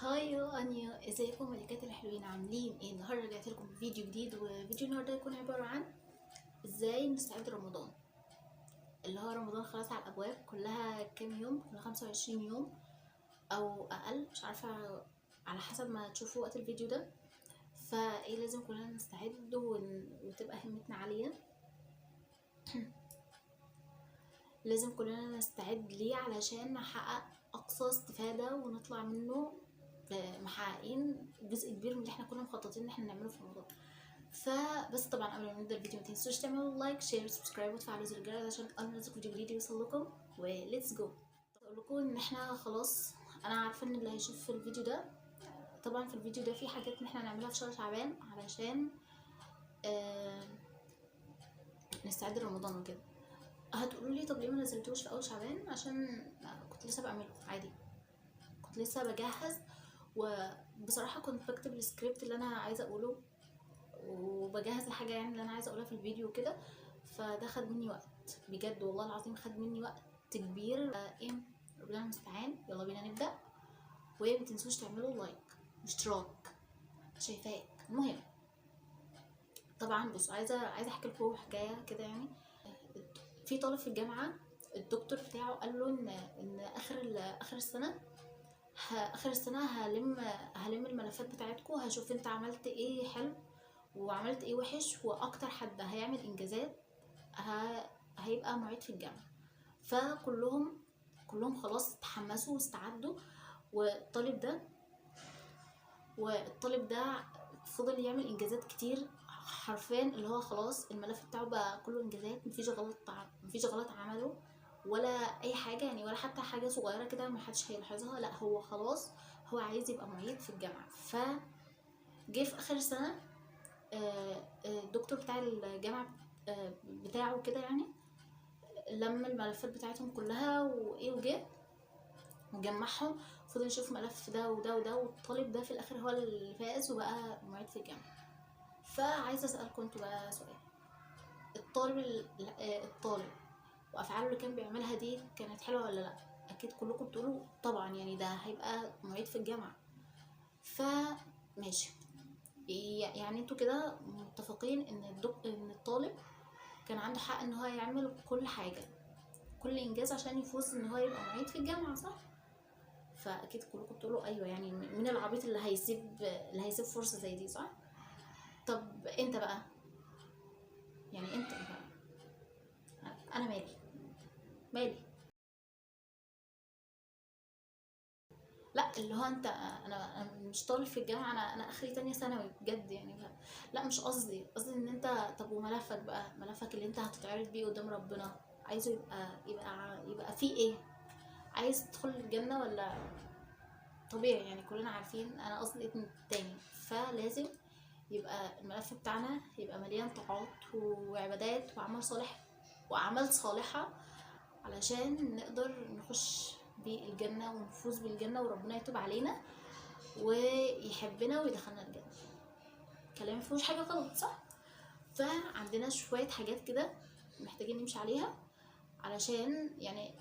هاي انيا، ازيكم ملكات الحلوين؟ عاملين ايه؟ النهارده رجعت لكم بفيديو جديد، وفيديو النهارده يكون عباره عن ازاي نستعد رمضان. اللي هو رمضان خلاص على الابواب، كلها كام يوم؟ كلها 25 يوم او اقل، مش عارفه، على حسب ما تشوفوا وقت الفيديو ده. فايه لازم كلنا نستعد وتبقى همتنا عاليه. لازم كلنا نستعد ليه؟ علشان نحقق اقصى استفاده ونطلع منه محققين جزء كبير من اللي احنا كنا مخططين ان احنا نعمله في رمضان. فبس طبعا قبل ما نبدا الفيديو ما تنسوش تعملوا لايك شير سبسكرايب وتفعلوا زر الجرس عشان اول ما انزل فيديو جديد يوصل لكم. وليتس جو. اقول لكم ان احنا خلاص، انا عارفه ان اللي هيشوف في الفيديو ده، طبعا في الفيديو ده في حاجات ان احنا نعملها في شهر شعبان علشان نستعد لرمضان وكده. هتقولوا لي طب ليه ما نزلتوش في اول شعبان؟ عشان كنت لسه بعمله عادي، كنت لسه بجهز، وبصراحه كنت بكتب السكريبت اللي انا عايزه اقوله وبجهز الحاجه يعني اللي انا عايزه اقولها في الفيديو وكده. فده خد مني وقت بجد، والله العظيم خد مني وقت كبير. ايه، ربنا المستعان. يلا بينا نبدا. ومتنسوش تعملوا لايك واشتراك، شايفاك. المهم، طبعا بصوا، عايزه احكي لكم حكايه كده يعني. في طالب في الجامعه، الدكتور بتاعه قال له ان اخر السنه، اخر السنه هلم الملفات بتاعتكم، هشوف انت عملت ايه حلو وعملت ايه وحش، واكتر حد هيعمل انجازات هيبقى معيد في الجامعه. كلهم خلاص اتحمسوا واستعدوا. والطالب ده فضل يعمل انجازات كتير حرفيا، اللي هو خلاص الملف بتاعه بقى كله انجازات، مفيش غلط عمله ولا اي حاجه يعني، ولا حتى حاجه صغيره كده محدش هيلاحظها. لا، هو خلاص هو عايز يبقى معيد في الجامعه. فجه في اخر سنه، الدكتور بتاع الجامعه بتاعه كده يعني، لم الملفات بتاعتهم كلها وايه، وجه وجمعهم، فضل يشوف ملف ده وده وده، والطالب ده في الاخر هو اللي فاز وبقى معيد في الجامعه. فعايزه اسالكم انتوا بقى سؤال. الطالب وافعاله اللي كان بيعملها دي كانت حلوه ولا لا؟ اكيد كلكم بتقولوا طبعا، يعني ده هيبقى معيد في الجامعه. فماشي، يعني انتوا كده متفقين ان الطالب كان عنده حق ان هو يعمل كل حاجه، كل انجاز عشان يفوز ان هو يبقى معيد في الجامعه، صح؟ فاكيد كلكم بتقولوا ايوه، يعني من العبيط اللي هيسيب فرصه زي دي، صح؟ طب انت بقى، يعني انت بقى، انا مالي. لا، اللي هو انت، انا مش طالب في الجامعه، انا اخري تانية ثانوي بجد يعني. لا مش قصدي ان انت، طب وملفك بقى، ملفك اللي انت هتتعرض بيه قدام ربنا، عايزه يبقى فيه ايه؟ عايز تدخل الجنه ولا؟ طبيعي يعني، كلنا عارفين. انا قصدي تاني، فلازم يبقى الملف بتاعنا يبقى مليان طاعات وعبادات وأعمال صالحة علشان نقدر نخش بالجنة ونفوز بالجنة وربنا يتوب علينا ويحبنا ويدخلنا الجنة. كلام مفيهوش حاجة غلط، صح؟ فعندنا شوية حاجات كده محتاجين نمشي عليها، علشان يعني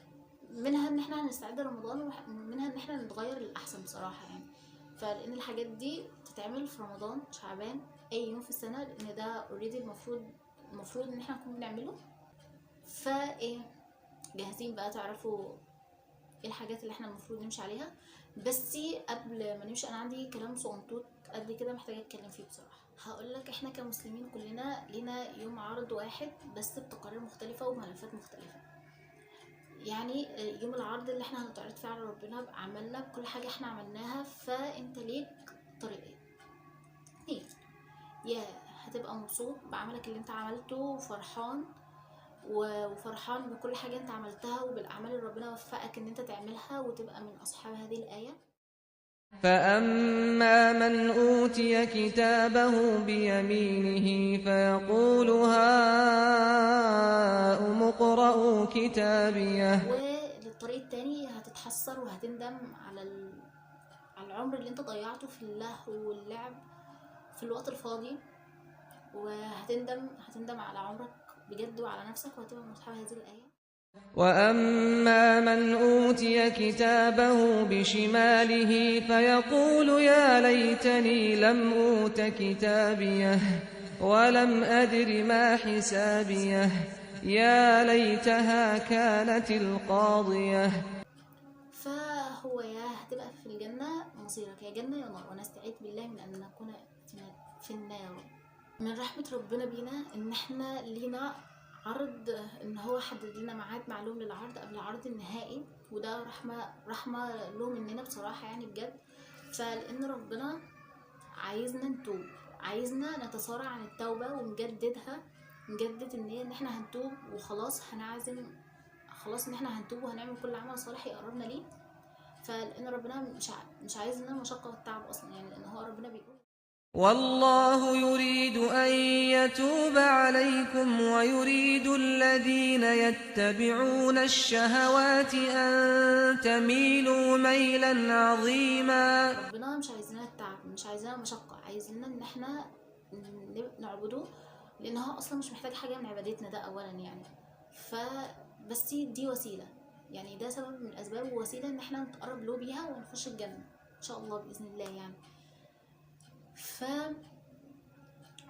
منها ان احنا هنستعد لرمضان، ومنها ان احنا نتغير للأحسن بصراحة يعني. فلان الحاجات دي تتعمل في رمضان شعبان اي يوم في السنه، لان ده اوريدي المفروض ان احنا نكون بنعمله. فايه، جاهزين بقى تعرفوا ايه الحاجات اللي احنا المفروض نمشي عليها؟ بس قبل ما نمشي، انا عندي كلام صغنطوط قد كده محتاجه اتكلم فيه بصراحه. هقول لك، احنا كمسلمين كلنا لينا يوم عرض واحد بس بتقارير مختلفه وملفات مختلفه. يعني يوم العرض اللي احنا هنتعرض فيه على ربنا باعمالنا، بكل حاجه احنا عملناها. فانت ليك طريقين، اتنين: يا هتبقى مبسوط بعملك اللي انت عملته وفرحان بكل حاجة انت عملتها وبالأعمال اللي ربنا وفقك ان انت تعملها وتبقى من أصحاب هذه الآية. فأما من أوتي كتابه بيمينه فيقول هاؤم اقرءوا كتابيه. وللطريق التاني هتتحسر وهتندم على العمر اللي انت ضيعته في اللهو واللعب في الوقت الفاضي، هتندم على عمرك بجد وعلى نفسك، وهتبقى من أصحاب هذه الآية. وأما من أوتي كتابه بشماله فيقول يا ليتني لم أوت كتابيه ولم أدر ما حسابيه يا ليتها كانت القاضية. فهو يا هتبقى في الجنة مصيرك يا جنة يا نار، ونستعيذ بالله من أن نكون في النار. من رحمة ربنا بينا إن احنا لينا عرض، إن هو حدد لنا ميعاد معلوم للعرض قبل العرض النهائي، وده رحمة له مننا بصراحة يعني بجد. فلأن ربنا عايزنا نتوب، عايزنا نتسارع عن التوبة ونجددها، نجدد النية إن احنا هنتوب وخلاص، هنعزم خلاص إن احنا هنتوب وهنعمل كل عمل صالح يقربنا ليه. فلأن ربنا مش عايزنا المشقة والتعب أصلا، يعني لأن هو ربنا بيقول والله يريد أن يتوب عليكم ويريد الذين يتبعون الشهوات أن تميلوا ميلا عظيما. ربنا مش عايزنا التعب، مش عايزنا مشقة، عايزنا إن احنا نعبده، لأن هو أصلا مش محتاج حاجة من عبادتنا ده أولا يعني. بس دي وسيلة، يعني ده سبب من الأسباب ووسيلة إن احنا نتقرب له بيها ونخش الجنة إن شاء الله بإذن الله يعني.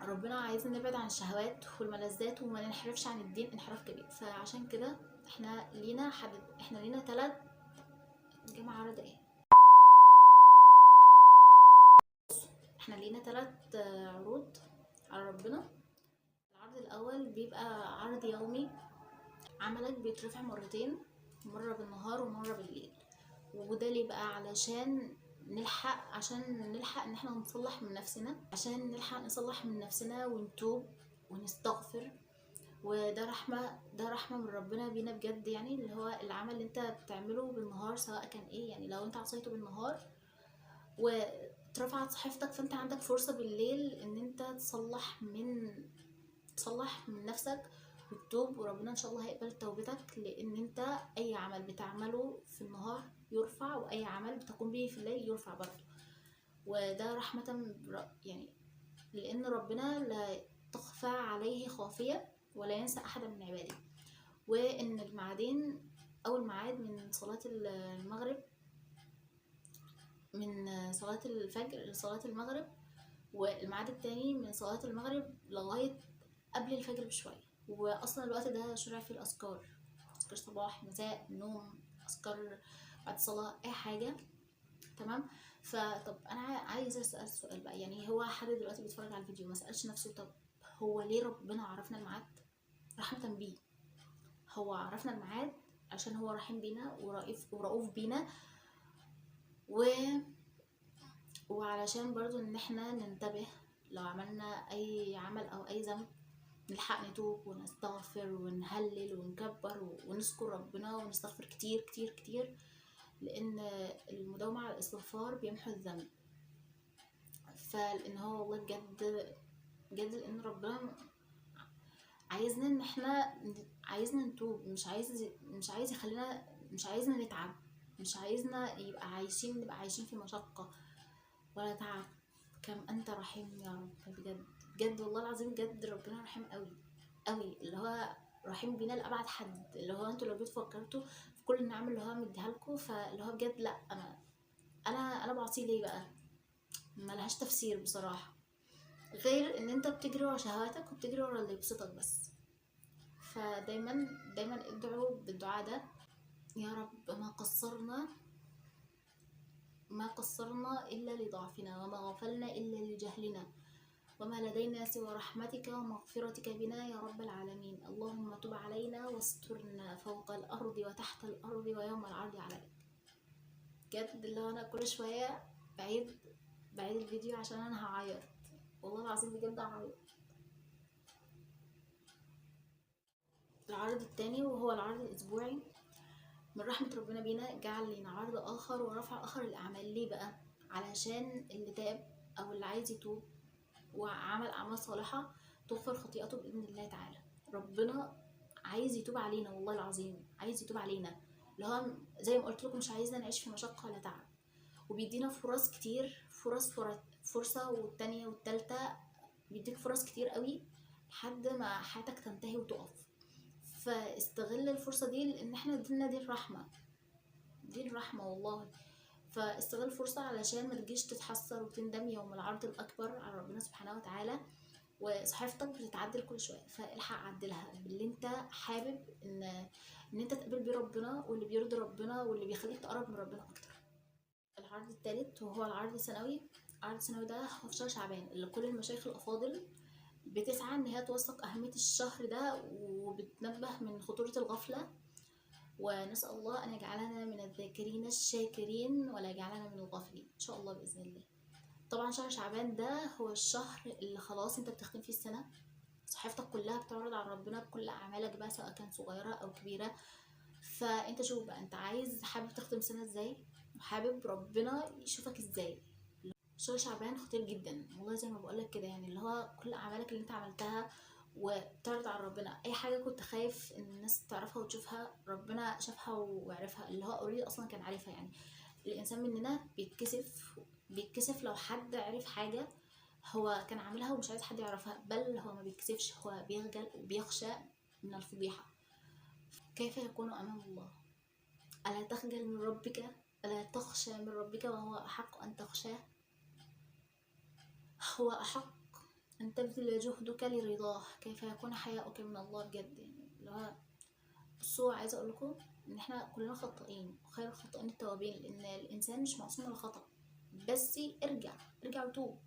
ربنا عايزنا نبعد عن الشهوات والملذات وما ننحرفش عن الدين انحراف كبير. فعشان كده احنا لينا احنا لينا 3 جماعة عرض ايه، احنا لينا 3 عروض على ربنا. العرض الاول بيبقى عرض يومي، عملك بيترفع مرتين، مرة بالنهار ومرة بالليل، وده اللي بقى عشان نلحق ان احنا نصلح من نفسنا، عشان نلحق نصلح من نفسنا ونتوب ونستغفر. وده رحمة من ربنا بينا بجد، يعني اللي هو العمل اللي انت بتعمله بالنهار سواء كان ايه، يعني لو انت عصيته بالنهار واترفعت صحيفتك، فانت عندك فرصة بالليل ان انت تصلح من نفسك وتتوب، وربنا ان شاء الله هيقبل توبتك، لان انت اي عمل بتعمله في النهار يرفع، واي عمل بتقوم به في الليل يرفع برضه. وده رحمة يعني لان ربنا لا تخفى عليه خافية ولا ينسى احدا من عباده. وان الميعادين، اول ميعاد من صلاة المغرب، من صلاة الفجر لصلاة المغرب، والميعاد التاني من صلاة المغرب لغاية قبل الفجر بشوية. واصلا الوقت ده شرع فيه اذكار صباح مساء نوم، اذكار بعد الصلاة، اي حاجة. تمام. فطب انا عايزه اسال سؤال بقى، يعني هو حد دلوقتي بيتفرج على الفيديو ما سالش نفسه طب هو ليه ربنا عرفنا الميعاد؟ رحمة بيه، هو عرفنا الميعاد عشان هو رحيم بينا ورؤوف بينا، وعلشان برضو ان احنا ننتبه لو عملنا اي عمل او اي ذنب نلحق نتوب ونستغفر ونهلل ونكبر ونذكر ربنا ونستغفر كتير كتير كتير، لان المداومة على الاستغفار بيمحو الذنب. فلان هو والله بجد بجد لان ربنا عايزنا ان احنا عايزنا نتوب، مش عايز يخلينا، مش عايزنا نتعب، مش عايزنا نبقى عايشين في مشقة ولا تعب. كم انت رحيم يا رب، بجد بجد والله العظيم بجد ربنا رحيم قوي قوي، اللي هو رحيم بينا لأبعد حد. اللي هو انتوا لو جيت فكرتوا في كل النعم اللي هو مديها لكم، فاللي هو بجد لا انا بعصيه ليه بقى؟ ملهاش تفسير بصراحة، غير ان انت بتجري ورا شهواتك وبتجري ورا اللي يبسطك بس. فدايما دايما ادعوا بالدعاء ده، يا رب ما قصرنا إلا لضعفنا، وما غفلنا إلا لجهلنا، وما لدينا سوى رحمتك ومغفرتك بنا يا رب العالمين. اللهم تب علينا واسترنا فوق الأرض وتحت الأرض ويوم العرض عليك. بجد اللي هو أنا كل شوية بعيد الفيديو عشان أنا هعيط، والله العظيم بجد هعيط. العرض التاني وهو العرض الأسبوعي، من رحمة ربنا بينا جعل لنا عرض آخر ورفع آخر الأعمال. ليه بقى؟ علشان اللي تاب أو اللي عايز يتوب وعمل أعمال صالحة تغفر خطيئته بإذن الله تعالى. ربنا عايز يتوب علينا، والله العظيم عايز يتوب علينا، اللي هو زي ما قلت لكم مش عايزنا نعيش في مشقة ولا تعب، وبيدينا فرص كتير، فرصة والتانية والتالتة، بيديك فرص كتير قوي لحد ما حياتك تنتهي وتقف. فاستغل الفرصة دي، لان احنا ديننا دين رحمة، دين رحمة والله. فاستغل الفرصة علشان ما تجيش تتحسر وتندم يوم العرض الأكبر على ربنا سبحانه وتعالى، وصحيفتك بتتعدل كل شوية، فالحق عدلها باللي انت حابب ان انت تقابل بيه ربنا، واللي بيرضي ربنا، واللي بيخليك تقرب من ربنا اكتر. العرض الثالث وهو العرض السنوي. العرض السنوي ده هو في شهر شعبان، اللي كل المشايخ الأفاضل بتسعى ان هي توثق أهمية الشهر ده، وبتنبه من خطورة الغفلة، ونسأل الله أن يجعلنا من الذاكرين الشاكرين ولا يجعلنا من الغافلين إن شاء الله بإذن الله. طبعا شهر شعبان ده هو الشهر اللي خلاص انت بتختم فيه السنة، صحيفتك كلها بتعرض على ربنا بكل أعمالك بقى، سواء كانت صغيرة أو كبيرة. فانت شوف بقى، انت حابب تختم سنة ازاي، وحابب ربنا يشوفك ازاي. شهر شعبان خطير جدا والله، زي ما بقولك كده، يعني اللي هو كل أعمالك اللي انت عملتها وبتعرض على ربنا، اي حاجه كنت خايف ان الناس تعرفها وتشوفها، ربنا شافها وعرفها، اللي هو اوريدي اصلا كان عارفها. يعني الانسان مننا بيتكسف لو حد عرف حاجه هو كان عاملها ومش عايز حد يعرفها، بل هو ما بيتكسفش، هو بيخجل وبيخشى من الفضيحه. كيف يكون امام الله؟ الا تخجل من ربك، الا تخشى من ربك وهو احق ان تخشاه، هو احق أن تبذل جهدك لرضاه. كيف يكون حياؤك من الله بجد؟ يعني اللي هو بصوا، عايزة أقول لكم إن إحنا كلنا خطائين، وخير الخطائين التوابين، لأن الإنسان مش معصوم من الخطأ. بس ارجع وتوب،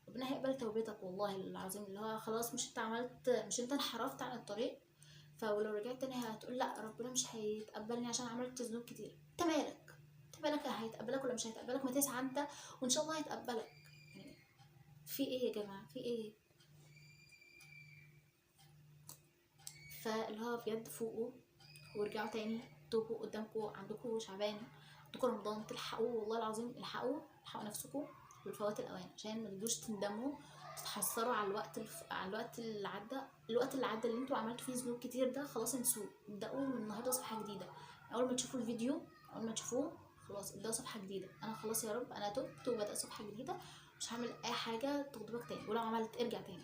ربنا هيقبل توبتك والله العظيم. اللي هو خلاص، مش أنت انحرفت عن الطريق، فلو رجعت تاني هتقول لا ربنا مش هيتقبلني عشان عملت ذنوب كتير. انت مالك هيتقبلك ولا مش هيتقبلك؟ ما تسعى انت وان شاء الله هيتقبلك. يعني في ايه يا جماعه، في ايه؟ فاللي هو بجد فوقوا وارجعوا تاني، توبوا، قدامكم عندكم شعبان، عندكم رمضان، تلحقوا والله العظيم، الحقوا نفسكم بالفوات الاوان، عشان ما تجوش تندموا تتحسروا على على الوقت اللي عدى اللي انتوا عملتوا فيه ذنوب كتير ده. خلاص انسوه، ابدأوا من النهارده صفحة جديدة. اول ما تشوفوا الفيديو، اول ما تشوفوه، خلاص ابدأوا صفحة جديدة. انا خلاص يا رب انا تبت وبدأت صفحة جديدة، مش هعمل اي حاجة تغضبك تاني، ولو عملت ارجع تاني.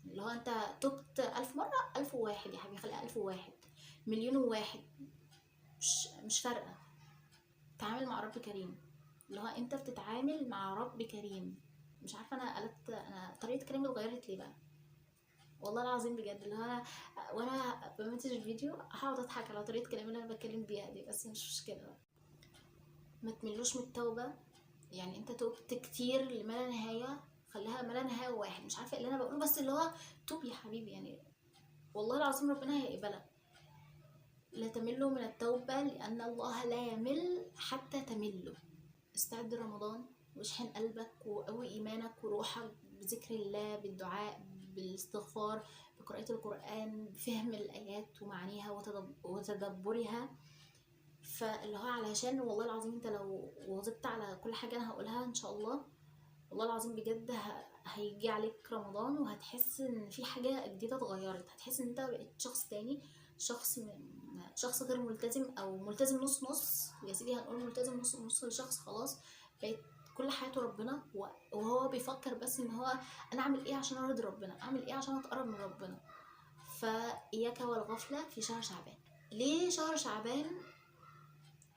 اللي هو انت تبت 1000 مرة، 1001 يا حبيبي، خليها 1001، مليون وواحد، مش فارقة. تعامل مع رب كريم، اللي هو انت بتتعامل مع رب كريم. مش عارفة انا طريقة كلامي اتغيرت ليه بقى، والله العظيم بجد. اللي هو انا وانا بمنتج الفيديو هقعد اضحك على طريقة كلامي اللي انا بتكلم بيها دي، بس مش مشكلة بقى. ما تملوش من التوبة، يعني انت توبت كتير لما لا نهاية، خليها ما لا نهاية واحد. مش عارفة اللي انا بقوله، بس اللي هو توب يا حبيبي، يعني والله العظيم ربنا هيقبلك. لا تملوا من التوبة لأن الله لا يمل حتى تملوا. استعد رمضان، واشحن قلبك وقوي إيمانك وروحك بذكر الله، بالدعاء، بالاستغفار، بقراءة القرآن، بفهم الآيات ومعانيها وتدبرها. فاللي هو علشان والله العظيم انت لو واظبت على كل حاجة أنا هقولها إن شاء الله، والله العظيم بجد هيجي عليك رمضان وهتحس ان في حاجة جديدة اتغيرت، هتحس ان انت بقيت شخص تاني، شخص غير ملتزم، او ملتزم نص نص يا سيدي، هنقول ملتزم نص نص، لشخص خلاص بقيت كل حياته ربنا، وهو بيفكر بس ان هو انا اعمل ايه عشان ارضي ربنا، اعمل ايه عشان اتقرب من ربنا. فاياك والغفلة في شهر شعبان. ليه شهر شعبان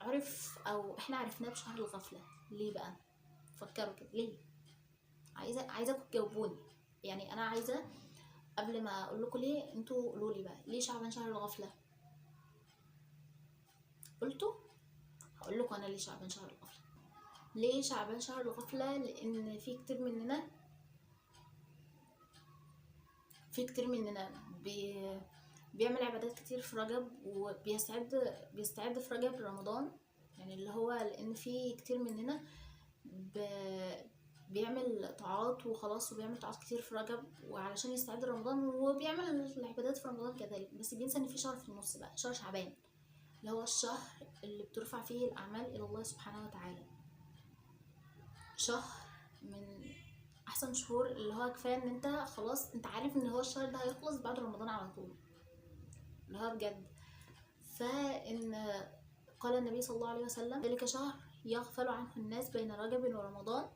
عرف، او احنا عرفناه بشهر الغفلة؟ ليه بقى؟ فكروا كده ليه. عايزاكم تجاوبوني، يعني انا عايزه قبل ما اقول لكم ليه، انتوا قولوا لي بقى ليه شعبان شهر الغفله. قلتوا، هقول لكم انا ليه شعبان شهر الغفله. ليه شعبان شهر الغفله؟ لان في كتير مننا بيعمل عبادات كتير في رجب، بيستعد في رجب رمضان. يعني اللي هو لان في كتير مننا بيعمل طاعات وخلاص، وبيعمل طاعات كتير في رجب وعلشان يستعد رمضان، وبيعمل العبادات في رمضان كذلك، بس بينسى ان في شهر في النص بقى، شهر شعبان، اللي هو الشهر اللي بترفع فيه الاعمال الى الله سبحانه وتعالى. شهر من احسن شهور، اللي هو كفايه ان انت خلاص انت عارف ان هو الشهر ده هيخلص بعد رمضان على طول، اللي هو بجد. فان قال النبي صلى الله عليه وسلم ذلك شهر يغفل عنه الناس بين رجب ورمضان،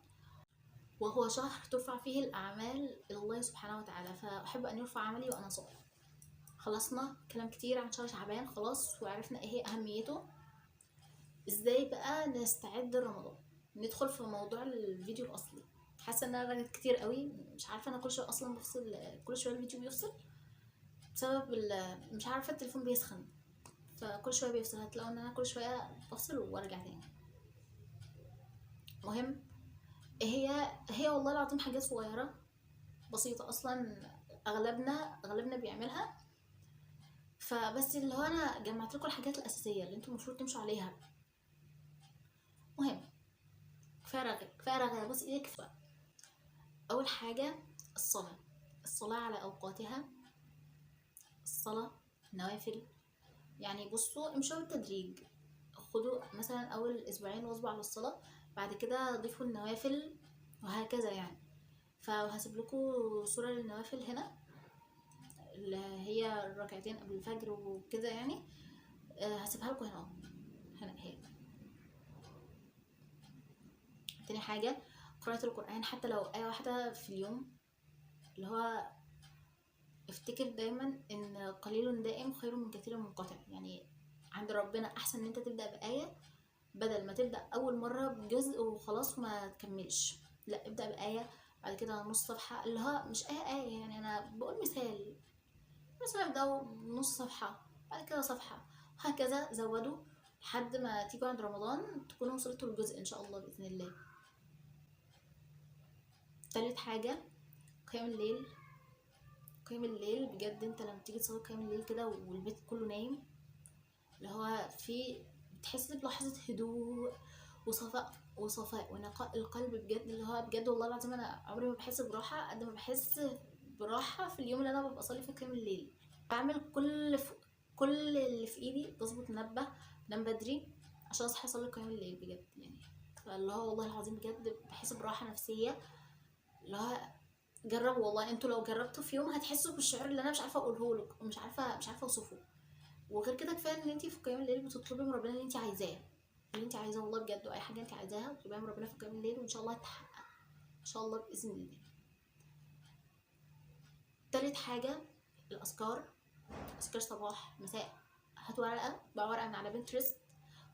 وهو شهر ترفع فيه الأعمال إلى الله سبحانه وتعالى، فأحب أن يرفع عملي وأنا صائم. خلصنا كلام كتير عن شهر شعبان خلاص، وعرفنا ايه هي اهميته. ازاي بقى نستعد لرمضان؟ ندخل في موضوع الفيديو الاصلي. حاسه ان انا رغيت كتير قوي، مش عارفه، انا كل شويه اصلا بفصل، كل شويه الفيديو بيفصل بسبب مش عارفه التليفون بيسخن، فكل شويه بيفصل. هتلاقوا ان انا كل شويه بفصل وارجع تاني. مهم، هي والله العظيم حاجات صغيره بسيطه اصلا، اغلبنا بيعملها. فبس اللي هو انا جمعت لكم الحاجات الاساسيه اللي انتم المفروض تمشوا عليها. مهم، كفايه رغي، بص ايه، كفايه. اول حاجه الصلاه على اوقاتها. الصلاه نوافل، يعني بصوا امشوا بالتدريج. خدوا مثلا اول اسبوعين واظبوا على الصلاه، بعد كده ضيفوا النوافل، وهكذا يعني. فهسيب لكم صوره للنوافل هنا، اللي هي الركعتين قبل الفجر وكده يعني. هسيبها لكم هنا هي. تاني حاجه قراءه القران، حتى لو ايه واحده في اليوم. اللي هو افتكر دايما ان قليل دائم خير من كثير منقطع. يعني عند ربنا احسن ان انت تبدا بايه، بدل ما تبدا اول مره بجزء وخلاص وما تكملش. لا، ابدا بايه، بعد كده نص صفحه، اللي هو مش ايه يعني، انا بقول مثال. مثلا ابداوا نص صفحه، بعد كده صفحه، هكذا زودوا لحد ما تيجوا عند رمضان تكونوا وصلتوا للجزء ان شاء الله باذن الله. تالت حاجه قيام الليل. قيام الليل بجد، انت لما تيجي تصلي قيام الليل كده والبيت كله نايم، اللي هو في بتحس بلحظة هدوء وصفاء ونقاء القلب بجد. اللي هو بجد والله العظيم انا عمري ما بحس براحة قد ما بحس براحة في اليوم اللي انا ببقى اصلي فيه قيام الليل. بعمل كل اللي في ايدي، بظبط منبه، بنام بدري عشان اصحى اصلي قيام الليل بجد يعني. فاللي هو والله العظيم بجد بحس براحة نفسية. اللي هو جربوا والله، انتوا لو جربتوا في يوم هتحسوا بالشعور اللي انا مش عارفه اقوله لك، مش عارفه اوصفه. وغير كده كفايه ان انت في قيام الليل بتطلبي من ربنا اللي انت عايزاه، والله بجد، واي حاجه انت عايزاها تطلبيها من ربنا في قيام الليل، وان شاء الله هتتحقق ان شاء الله باذن الله. تالت حاجه الاذكار. اذكار صباح مساء. هاتوا ورقه من على بنترست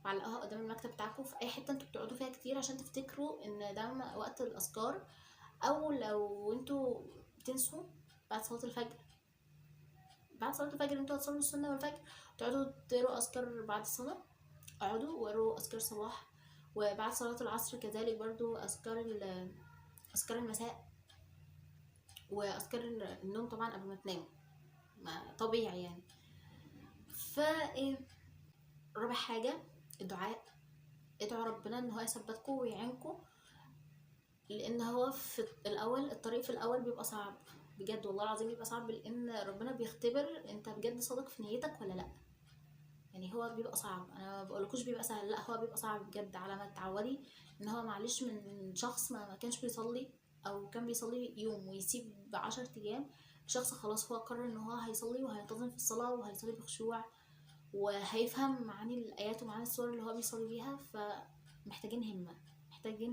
وعلقوها قدام المكتب بتاعكم في اي حته انتوا بتقعدوا فيها كتير، عشان تفتكروا ان ده وقت الاذكار. او لو انتوا بتنسوا، بعد صلاه الفجر انتوا هتصلوا السنه والفجر، تقعدوا تقروا اذكار بعد الصلاه. اقعدوا وقروا اذكار صباح، وبعد صلاه العصر كذلك برضو اذكار المساء، واذكار النوم طبعا قبل ما تناموا، طبيعي يعني. فايه، رابع حاجه الدعاء. ادعوا ربنا ان هو يثبتكم ويعينكم، لان هو في الاول، الطريق في الاول بيبقى صعب بجد والله العظيم، بيبقى صعب، لان ربنا بيختبر انت بجد صادق في نيتك ولا لا. يعني هو بيبقى صعب، انا ما بقولكوش بيبقى سهل، لا هو بيبقى صعب بجد. على ما تتعودي ان هو معلش من شخص ما كانش بيصلي، او كان بيصلي يوم ويسيب ب10 ايام، شخص خلاص هو قرر ان هو هيصلي وهينتظم في الصلاة وهيصلي بخشوع، وهيفهم معاني الايات ومعاني السور اللي هو بيصلي بيها. فمحتاجين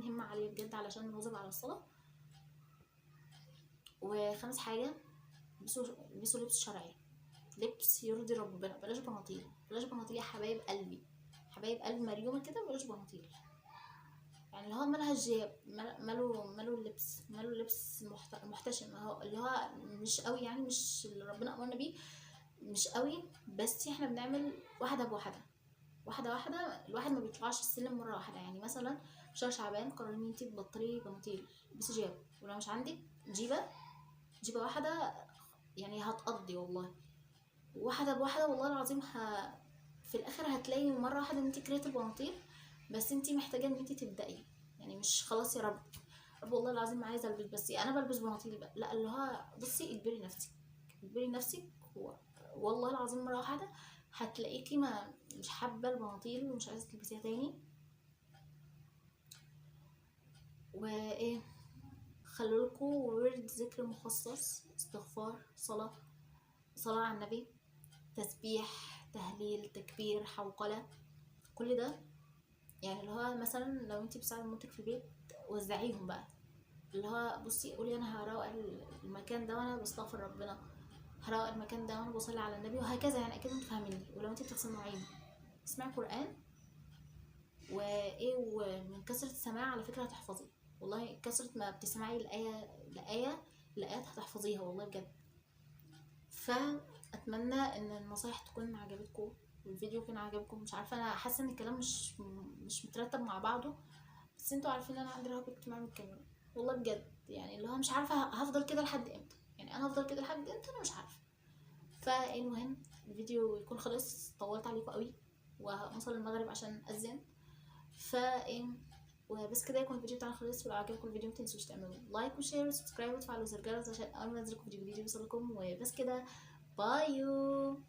همة عالية بجد علشان نواظب على الصلاة. وخامس حاجة لبسوا لبس شرعي، لبس يرضي ربنا. بلاش بناطيل يا حبايب قلبي، مريومه كده، بلاش بناطيل. يعني اللي هو مالها الجياب، ماله اللبس محتشم اهو، اللي هو مش قوي يعني، مش اللي ربنا امرنا بيه، مش قوي. بس احنا بنعمل واحده بواحده، الواحد ما بيطلعش السلم مره واحده. يعني مثلا في شهر شعبان قرري ان انت تبطلي بناطيل، بس جياب. ولو مش عندك جيبه واحده يعني هتقضي والله، واحده بواحده والله العظيم. في الاخر هتلاقي مره واحده ان انت كرهتي البناطيل، بس انت محتاجه ان انت تبداي. يعني مش خلاص يا رب والله العظيم عايزه البس، بس انا بلبس بناطيل بقى، لا. اللي هو بصي، اجبري نفسك والله العظيم مره واحده هتلاقيكي ما مش حابه البناطيل ومش عايزه تلبسيها تاني. وايه، خلولكوا ورد ذكر مخصص، استغفار، صلاه على النبي، تسبيح، تهليل، تكبير، حوقلة، كل ده. يعني اللي هو مثلا لو انتي بتساعدي مامتك في البيت، وزعيهم بقى. اللي هو بصي، قولي انا هروق المكان ده وانا بستغفر ربنا، هروق المكان ده وانا بصلي على النبي، وهكذا يعني. اكيد انتوا فاهميني. ولو انت بتغسل مواعين اسمعي قران، وايه، ومن كثره السماع على فكره هتحفظي. والله كثره ما بتسمعي الايات هتحفظيها والله بجد. فاتمنى ان النصايح تكون عجبتكم والفيديو يكون عجبكم. مش عارفه، انا حاسه ان الكلام مش مترتب مع بعضه، بس انتوا عارفين انا عندي رهبه اجتماع من الكاميرا والله بجد. يعني اللي هو مش عارفه هفضل كده لحد امتى. يعني انا هفضل كده لحد امتى انا مش عارفه. فالمهم الفيديو يكون خلص، طولت عليكم قوي وهوصل المغرب عشان اذن. فايه، وبس كده يكون الفيديو بتاعنا خلص. ولو عجبكم الفيديو متنسوش تعملوا لايك وشير وسبسكرايب وتفعلوا زر الجرس عشان اول ما انزل لكم فيديو جديد يوصلكم. وبس كده، بايو.